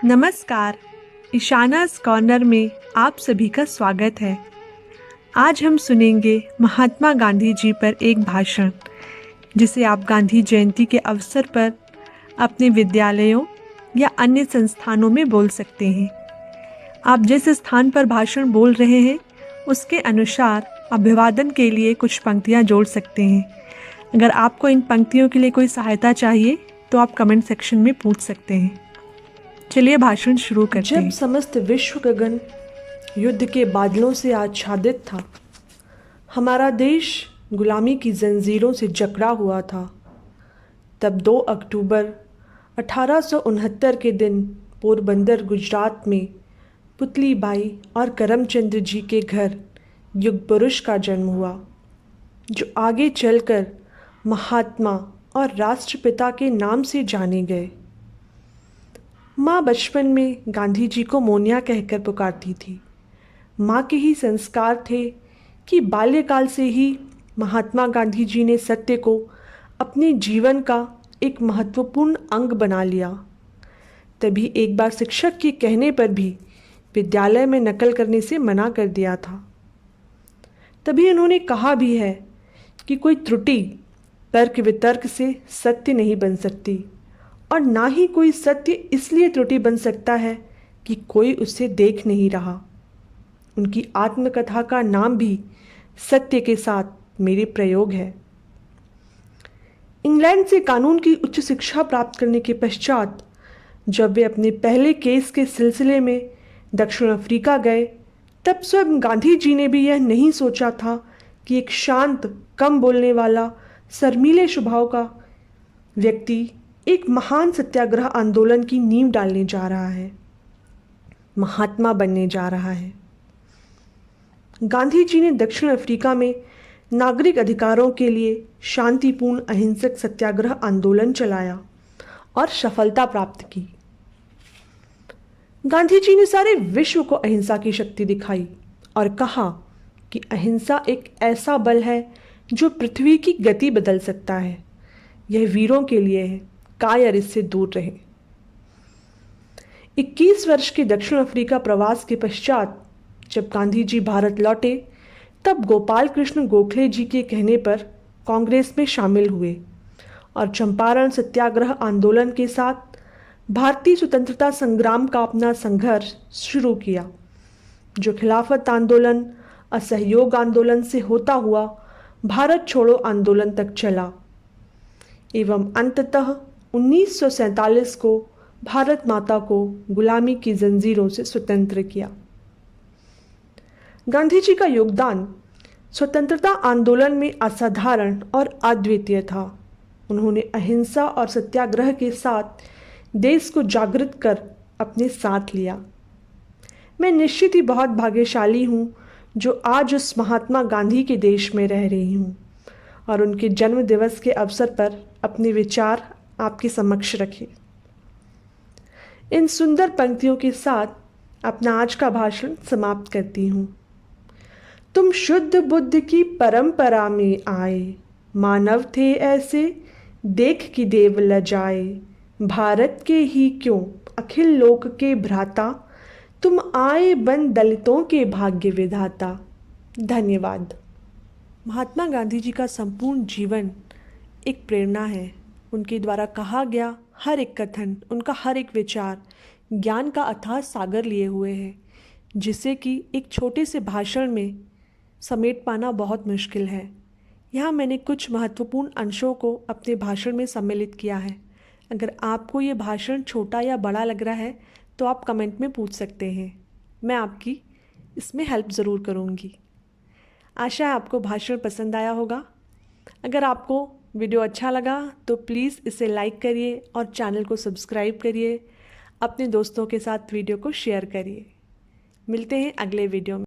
नमस्कार। ईशाना's कॉर्नर में आप सभी का स्वागत है। आज हम सुनेंगे महात्मा गांधी जी पर एक भाषण जिसे आप गांधी जयंती के अवसर पर अपने विद्यालयों या अन्य संस्थानों में बोल सकते हैं। आप जिस स्थान पर भाषण बोल रहे हैं उसके अनुसार अभिवादन के लिए कुछ पंक्तियां जोड़ सकते हैं। अगर आपको इन पंक्तियों के लिए कोई सहायता चाहिए तो आप कमेंट सेक्शन में पूछ सकते हैं। चलिए भाषण शुरू करते जब हैं। समस्त विश्व गगन युद्ध के बादलों से आच्छादित था, हमारा देश गुलामी की जंजीरों से जकड़ा हुआ था, तब 2 अक्टूबर 1869 के दिन पोरबंदर गुजरात में पुतली बाई और करमचंद जी के घर युग पुरुष का जन्म हुआ, जो आगे चलकर महात्मा और राष्ट्रपिता के नाम से जाने गए। माँ बचपन में गांधी जी को मोनिया कहकर पुकारती थी। माँ के ही संस्कार थे कि बाल्यकाल से ही महात्मा गांधी जी ने सत्य को अपने जीवन का एक महत्वपूर्ण अंग बना लिया। तभी एक बार शिक्षक के कहने पर भी विद्यालय में नकल करने से मना कर दिया था। तभी उन्होंने कहा भी है कि कोई त्रुटि तर्क वितर्क से सत्य नहीं बन सकती, और ना ही कोई सत्य इसलिए त्रुटि बन सकता है कि कोई उसे देख नहीं रहा। उनकी आत्मकथा का नाम भी सत्य के साथ मेरे प्रयोग है। इंग्लैंड से कानून की उच्च शिक्षा प्राप्त करने के पश्चात जब वे अपने पहले केस के सिलसिले में दक्षिण अफ्रीका गए, तब स्वयं गांधी जी ने भी यह नहीं सोचा था कि एक शांत, कम बोलने वाला, शर्मीले स्वभाव का व्यक्ति एक महान सत्याग्रह आंदोलन की नींव डालने जा रहा है, महात्मा बनने जा रहा है। गांधी जी ने दक्षिण अफ्रीका में नागरिक अधिकारों के लिए शांतिपूर्ण अहिंसक सत्याग्रह आंदोलन चलाया और सफलता प्राप्त की। गांधी जी ने सारे विश्व को अहिंसा की शक्ति दिखाई और कहा कि अहिंसा एक ऐसा बल है जो पृथ्वी की गति बदल सकता है। यह वीरों के लिए है, कायर इससे दूर रहे। 21 वर्ष के दक्षिण अफ्रीका प्रवास के पश्चात जब गांधी जी भारत लौटे, तब गोपाल कृष्ण गोखले जी के कहने पर कांग्रेस में शामिल हुए और चंपारण सत्याग्रह आंदोलन के साथ भारतीय स्वतंत्रता संग्राम का अपना संघर्ष शुरू किया, जो खिलाफत आंदोलन, असहयोग आंदोलन से होता हुआ भारत छोड़ो आंदोलन तक चला एवं अंततः 1947 को भारत माता को गुलामी की जंजीरों से स्वतंत्र किया। गांधी जी का योगदान स्वतंत्रता आंदोलन में असाधारण और अद्वितीय था। उन्होंने अहिंसा और सत्याग्रह के साथ देश को जागृत कर अपने साथ लिया। मैं निश्चित ही बहुत भाग्यशाली हूँ जो आज उस महात्मा गांधी के देश में रह रही हूँ और उनके जन्म दिवस के अवसर पर अपने विचार आपके समक्ष रखे। इन सुंदर पंक्तियों के साथ अपना आज का भाषण समाप्त करती हूँ। तुम शुद्ध बुद्ध की परंपरा में आए, मानव थे ऐसे देख कि देव लजाए। भारत के ही क्यों अखिल लोक के भ्राता, तुम आए बन दलितों के भाग्य विधाता। धन्यवाद। महात्मा गांधी जी का संपूर्ण जीवन एक प्रेरणा है। उनके द्वारा कहा गया हर एक कथन, उनका हर एक विचार ज्ञान का अथाह सागर लिए हुए है, जिसे कि एक छोटे से भाषण में समेट पाना बहुत मुश्किल है। यहाँ मैंने कुछ महत्वपूर्ण अंशों को अपने भाषण में सम्मिलित किया है। अगर आपको ये भाषण छोटा या बड़ा लग रहा है तो आप कमेंट में पूछ सकते हैं। मैं आपकी इसमें हेल्प ज़रूर करूँगी। आशा है आपको भाषण पसंद आया होगा। अगर आपको वीडियो अच्छा लगा तो प्लीज़ इसे लाइक करिए और चैनल को सब्सक्राइब करिए। अपने दोस्तों के साथ वीडियो को शेयर करिए। मिलते हैं अगले वीडियो में।